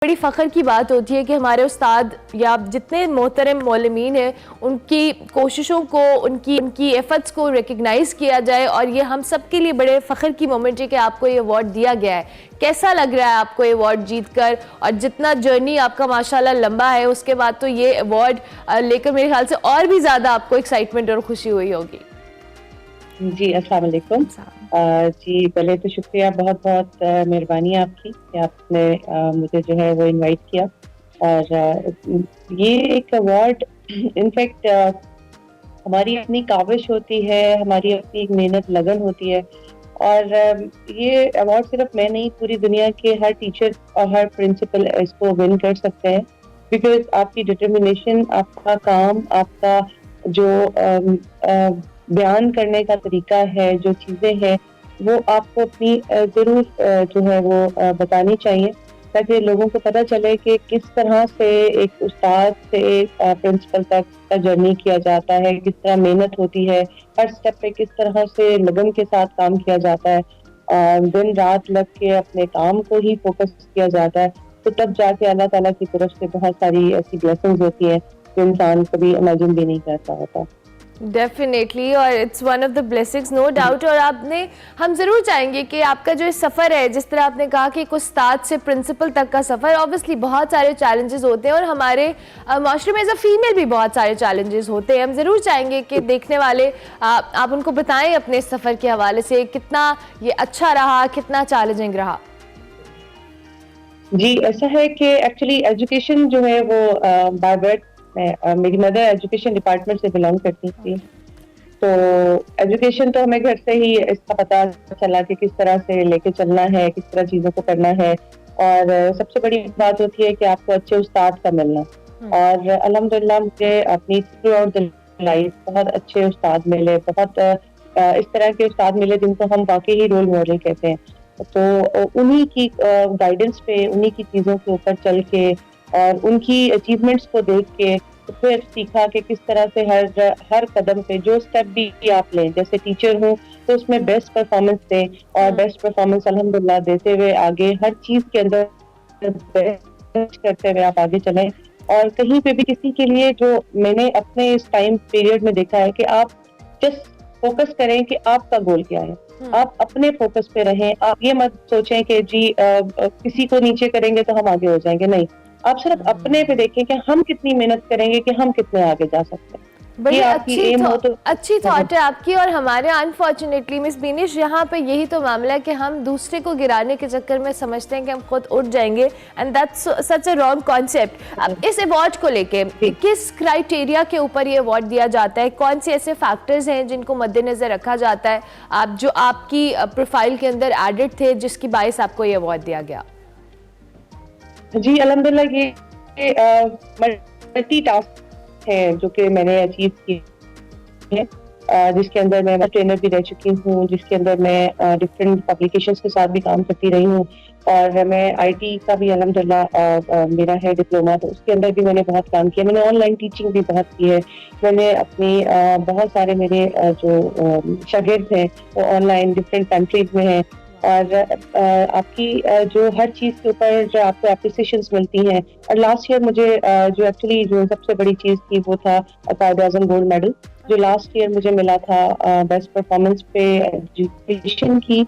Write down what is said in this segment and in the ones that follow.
بڑی فخر کی بات ہوتی ہے کہ ہمارے استاد یا جتنے محترم معلمین ہیں ان کی کوششوں کو ان کی ایفرٹس کو ریکگنائز کیا جائے، اور یہ ہم سب کے لیے بڑے فخر کی مومنٹ ہے کہ آپ کو یہ ایوارڈ دیا گیا ہے۔ کیسا لگ رہا ہے آپ کو ایوارڈ جیت کر؟ اور جتنا جرنی آپ کا ماشاءاللہ لمبا ہے، اس کے بعد تو یہ ایوارڈ لے کر میرے خیال سے اور بھی زیادہ آپ کو ایکسائٹمنٹ اور خوشی ہوئی ہوگی۔ جی السلام علیکم۔ جی پہلے تو شکریہ، بہت بہت مہربانی آپ کی کہ آپ نے مجھے جو ہے وہ انوائٹ کیا، اور یہ ایک ایوارڈ انفیکٹ ہماری اپنی کاوش ہوتی ہے، ہماری اپنی ایک محنت لگن ہوتی ہے، اور یہ ایوارڈ صرف میں نہیں، پوری دنیا کے ہر ٹیچر اور ہر پرنسپل اس کو ون کر سکتے ہیں، بیکاز آپ کی ڈٹرمنیشن، آپ کا کام، آپ کا جو بیان کرنے کا طریقہ ہے، جو چیزیں ہیں وہ آپ کو اپنی ضرور جو ہے وہ بتانی چاہیے، تاکہ لوگوں کو پتہ چلے کہ کس طرح سے ایک استاد سے پرنسپل تک کا جرنی کیا جاتا ہے، کس طرح محنت ہوتی ہے، ہر سٹیپ پہ کس طرح سے لگن کے ساتھ کام کیا جاتا ہے، دن رات لگ کے اپنے کام کو ہی فوکس کیا جاتا ہے، تو تب جا کے اللہ تعالیٰ کی طرف سے بہت ساری ایسی بلیسنگز ہوتی ہیں جو انسان کبھی امیجن بھی نہیں کرتا ہوتا۔ ڈیفینیٹلی، اور it's one of the blessings no doubt. اور ہم ضرور چاہیں گے کہ آپ کا جو سفر ہے، جس طرح آپ نے کہا کہ ایک استاد سے پرنسپل تک کا سفر، اوبیسلی بہت سارے چیلنجز ہوتے ہیں، اور ہمارے معاشرے میں ایز اے فیمیل بھی بہت سارے چیلنجز ہوتے ہیں۔ ہم ضرور چاہیں گے کہ دیکھنے والے آپ ان کو بتائیں اپنے سفر کے حوالے سے کتنا یہ اچھا رہا، کتنا چیلنجنگ رہا۔ جی ایسا ہے کہ ایکچولی ایجوکیشن جو ہے وہ بائی برتھ، میری مدر ایجوکیشن ڈپارٹمنٹ سے بلانگ کرتی تھی، تو ایجوکیشن تو ہمیں گھر سے ہی اس کا پتہ چلا کہ کس طرح سے لے کے چلنا ہے، کس طرح چیزوں کو کرنا ہے، اور سب سے بڑی بات ہوتی ہے کہ آپ کو اچھے استاد کا ملنا، اور الحمدللہ مجھے اپنی تھرو آؤٹ لائف بہت اچھے استاد ملے، بہت اس طرح کے استاد ملے جن کو ہم واقعی رول ماڈل کہتے ہیں، تو انہی کی گائیڈنس پہ، انہی کی چیزوں کے اوپر چل کے اور ان کی اچیومنٹس کو دیکھ کے پھر سیکھا کہ کس طرح سے ہر قدم پہ جو اسٹیپ بھی آپ لیں، جیسے ٹیچر ہوں تو اس میں بیسٹ پرفارمنس دیں، اور بیسٹ پرفارمنس الحمدللہ دیتے ہوئے آگے ہر چیز کے اندر بیسٹ کرتے ہوئے آپ آگے چلیں، اور کہیں پہ بھی کسی کے لیے، جو میں نے اپنے اس ٹائم پیریڈ میں دیکھا ہے کہ آپ جسٹ فوکس کریں کہ آپ کا گول کیا ہے، آپ اپنے فوکس پہ رہیں، آپ یہ مت سوچیں کہ جی کسی کو نیچے کریں گے تو ہم آگے ہو جائیں گے، نہیں، آپ صرف اپنے پہ دیکھیں کہ ہم کتنی محنت کریں گے کہ ہم کتنے آگے جا سکتے ہیں، بڑی یہ آپ کی ایم ہو تو اچھی تھاٹ ہے آپ کی، اور ہمارے انفارچونیٹلی مس بینش یہاں پہ یہی تو معاملہ ہے کہ ہم دوسرے کو گرانے کے چکر میں سمجھتے ہیں کہ ہم خود اٹھ جائیں گے، and that's such a wrong concept. اب اس ایوارڈ کو لے کے کس کرائیٹیریا کے اوپر یہ ایوارڈ دیا جاتا ہے؟ کون سے ایسے فیکٹرز ہیں جن کو مد نظر رکھا جاتا ہے جو آپ کی پروفائل کے اندر ایڈڈ تھے، جس کی باعث آپ کو یہ ایوارڈ دیا گیا؟ جی الحمدللہ یہ ملٹی ٹاسک ہے جو کہ میں نے اچیو کی ہے، جس کے اندر میں ٹرینر بھی رہ چکی ہوں، جس کے اندر میں ڈفرینٹ پبلیکیشنز کے ساتھ بھی کام کرتی رہی ہوں، اور میں آئی ٹی کا بھی الحمدللہ میرا ہے ڈپلوما، تو اس کے اندر بھی میں نے بہت کام کیا، میں نے آن لائن ٹیچنگ بھی بہت کی ہے، میں نے اپنی بہت سارے میرے جو شاگرد ہیں وہ آن لائن ڈفرینٹ کنٹریز میں ہیں، اور آپ کی جو ہر چیز کے اوپر جو آپ کو اپریسیشنز ملتی ہیں، اور لاسٹ ایئر مجھے جو ایکچولی جو سب سے بڑی چیز تھی وہ تھا قائد اعظم گولڈ میڈل، جو لاسٹ ایئر مجھے ملا تھا بیسٹ پرفارمنس پہ ایجوکیشن کی،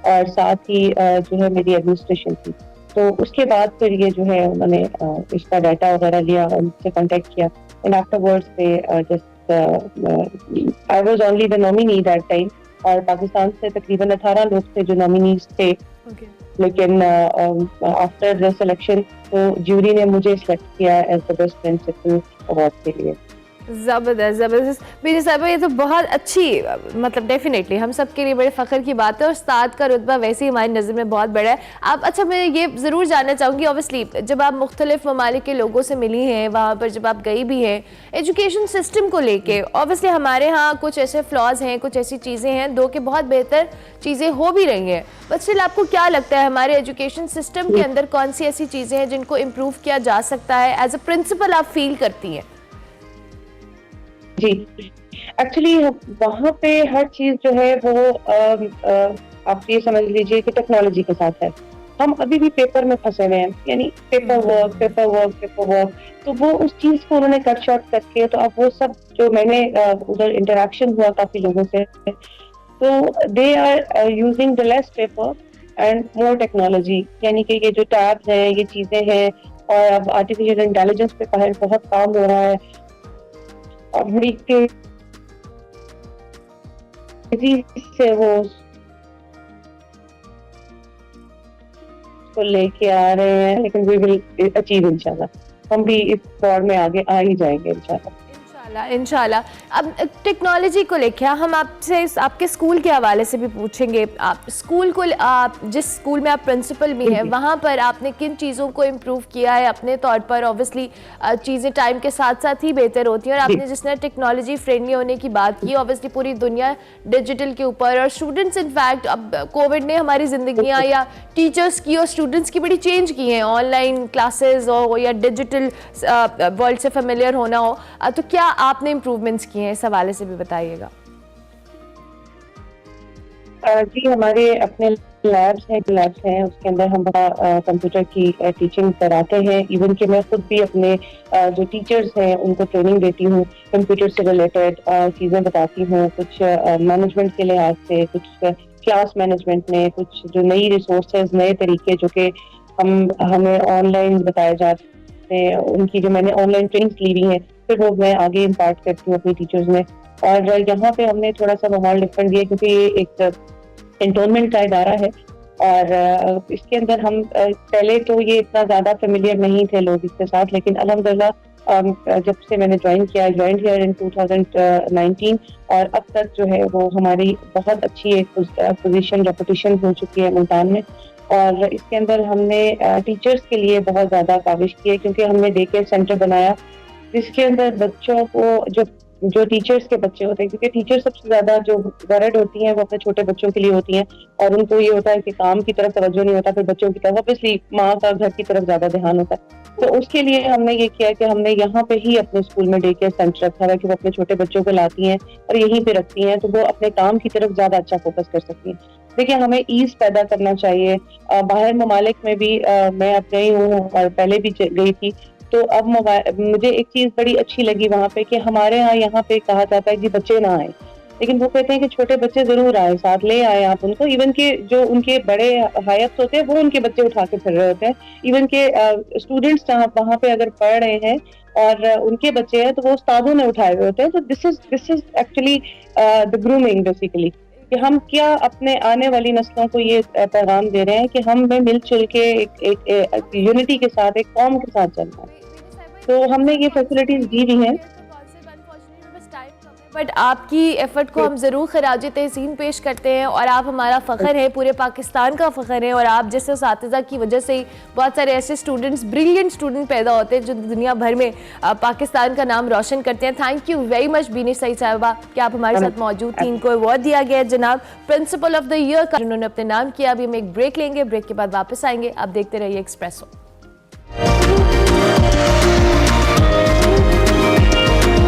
اور ساتھ ہی جو ہے میری ایڈمنسٹریشن کی، تو اس کے بعد پھر یہ جو ہے انہوں نے اس کا ڈیٹا وغیرہ لیا اور مجھ سے کانٹیکٹ کیا، اینڈ آفٹر ورڈس پہ just I was only the nominee that time, اور پاکستان سے تقریباً 18 لوگ تھے جو نامینیز تھے، لیکن آفٹر سلیکشن تو جیوری نے مجھے سلیکٹ کیا as the best principal award کے لیے۔ زبردست زبردست میری صاحبہ، یہ تو بہت اچھی، مطلب ڈیفینیٹلی ہم سب کے لیے بڑے فخر کی بات ہے، اور استاد کا رتبہ ویسے ہی ہماری نظر میں بہت بڑا ہے۔ آپ اچھا میں یہ ضرور جاننا چاہوں گی، اوبیسلی جب آپ مختلف ممالک کے لوگوں سے ملی ہیں، وہاں پر جب آپ گئی بھی ہیں، ایجوکیشن سسٹم کو لے کے اوبیسلی ہمارے ہاں کچھ ایسے فلاز ہیں، کچھ ایسی چیزیں ہیں دو کہ بہت بہتر چیزیں ہو بھی رہی ہیں، بٹ اسٹل آپ کو کیا لگتا ہے ہمارے ایجوکیشن سسٹم کے اندر کون سی ایسی چیزیں ہیں جن کو امپروو کیا جا سکتا ہے، ایز اے پرنسپل آپ فیل کرتی ہیں؟ جی ایکچولی وہاں پہ ہر چیز جو ہے وہ آپ یہ سمجھ لیجیے کہ ٹیکنالوجی کے ساتھ ہے، ہم ابھی بھی پیپر میں پھنسے ہوئے ہیں, یعنی پیپر ورک. تو وہ اس چیز کو انہوں نے کٹ شارٹ کر کے, تو اب وہ سب جو میں نے ادھر انٹریکشن ہوا کافی لوگوں سے, تو they are using the less paper and more technology, یعنی کہ یہ جو ٹیبس ہیں, یہ چیزیں ہیں, اور اب آرٹیفیشیل انٹیلیجنس پہ بہت کام ہو رہا ہے, اور بڑی تیزی سے وہ کو لے کے آ رہے ہیں, لیکن وی ول اچیو انشاءاللہ. ہم بھی اس دور میں آگے آ ہی جائیں گے انشاءاللہ. انشاءاللہ. اب ٹیکنالوجی کو لے کے ہم آپ سے آپ کے اسکول کے حوالے سے بھی پوچھیں گے. آپ اسکول کو, آپ جس اسکول میں آپ پرنسپل بھی ہیں, وہاں پر آپ نے کن چیزوں کو امپروو کیا ہے اپنے طور پر؟ اوبویسلی چیزیں ٹائم کے ساتھ ساتھ ہی بہتر ہوتی ہیں, اور آپ نے جس نے ٹیکنالوجی فرینڈلی ہونے کی بات کی, اوبویسلی پوری دنیا ڈیجیٹل کے اوپر, اور اسٹوڈنٹس انفیکٹ اب کووڈ نے ہماری زندگیاں یا ٹیچرس کی اور اسٹوڈنٹس کی بڑی چینج کی ہیں, آن لائن کلاسز ہو یا ڈیجیٹل ورلڈ سے فیملیئر ہونا ہو, تو کیا آپ نے امپروومنٹس کیے ہیں, اس حوالے سے بھی بتائیے گا. جی, ہمارے اپنے لیبس ہیں, اس کے اندر ہم کمپیوٹر کی ٹیچنگ کراتے ہیں. ایون کہ میں خود بھی اپنے جو ٹیچرز ہیں ان کو ٹریننگ دیتی ہوں, کمپیوٹر سے ریلیٹڈ چیزیں بتاتی ہوں, کچھ مینجمنٹ کے لحاظ سے, کچھ کلاس مینجمنٹ میں, کچھ جو نئی ریسورسز, نئے طریقے جو کہ ہمیں آن لائن بتائے جاتے ہیں, ان کی جو میں نے آن لائن ٹریننگس لی ہوئی ہیں, پھر وہ میں آگے امپارٹ کرتی ہوں اپنی ٹیچرز میں. اور یہاں پہ ہم نے تھوڑا سا ماحول ڈفرینٹ دیا, کیونکہ یہ ایک انٹونمنٹ کا ادارہ ہے, اور اس کے اندر ہم پہلے تو یہ اتنا زیادہ فیملیئر نہیں تھے لوگ اس کے ساتھ, لیکن الحمدللہ جب سے میں نے جوائن ہیئر ان 2019, اور اب تک جو ہے وہ ہماری بہت اچھی ایک پوزیشن ریپوٹیشن ہو چکی ہے ملتان میں. اور اس کے اندر ہم نے ٹیچرز کے لیے بہت زیادہ کاوش کی ہے, کیونکہ ہم نے ڈے کیئر سینٹر بنایا جس کے اندر بچوں کو, جو ٹیچرز کے بچے ہوتے ہیں, کیونکہ ٹیچر سب سے زیادہ جو ورڈ ہوتی ہیں وہ اپنے چھوٹے بچوں کے لیے ہوتی ہیں, اور ان کو یہ ہوتا ہے کہ کام کی طرف توجہ نہیں ہوتا, پھر بچوں کی طرف obviously ماں کا گھر کی طرف زیادہ دھیان ہوتا ہے. تو اس کے لیے ہم نے یہ کیا کہ ہم نے یہاں پہ ہی اپنے اسکول میں ڈے کیئر سینٹر رکھا ہے, کہ وہ اپنے چھوٹے بچوں کو لاتی ہیں اور یہیں پہ رکھتی ہیں, تو وہ اپنے کام کی طرف زیادہ اچھا فوکس کر سکتی ہیں. دیکھیے, ہمیں ایز پیدا کرنا چاہیے. باہر ممالک میں بھی میں اب گئی ہوں اور پہلے بھی گئی تھی, تو اب مجھے ایک چیز بڑی اچھی لگی وہاں پہ, کہ ہمارے یہاں پہ کہا جاتا ہے کہ بچے نہ آئیں, لیکن وہ کہتے ہیں کہ چھوٹے بچے ضرور آئیں, ساتھ لے آئیں آپ ان کو. ایون کہ جو ان کے بڑے ہائپس ہوتے ہیں وہ ان کے بچے اٹھا کے پھر رہے ہوتے ہیں. ایون کہ اسٹوڈینٹس وہاں پہ اگر پڑھ رہے ہیں اور ان کے بچے ہیں, تو وہ استادوں نے اٹھائے ہوئے ہوتے ہیں. تو this is actually the grooming basically, کہ ہم کیا اپنے آنے والی نسلوں کو یہ پیغام دے رہے ہیں کہ ہم میں مل جل کے ایک یونٹی کے ساتھ, ایک قوم کے ساتھ چلنا ہے. تو ہم نے یہ فیسلٹیز دی بھی ہیں. بٹ آپ کی ایفرٹ کو ہم ضرور خراج تحسین پیش کرتے ہیں, اور آپ ہمارا فخر ہے, پورے پاکستان کا فخر ہے, اور آپ جیسے اساتذہ کی وجہ سے ہی بہت سارے ایسے اسٹوڈنٹس, بریلینٹ اسٹوڈنٹ پیدا ہوتے ہیں جو دنیا بھر میں پاکستان کا نام روشن کرتے ہیں. تھینک یو ویری مچ بینی سعید صاحبہ کہ آپ ہمارے ساتھ موجود تھیں. ان کو ایوارڈ دیا گیا ہے جناب پرنسپل آف دا ایئر کا, انہوں نے اپنے نام کیا. ابھی ہم ایک بریک لیں گے, بریک کے بعد واپس آئیں گے. آپ دیکھتے رہیے ایکسپریسو.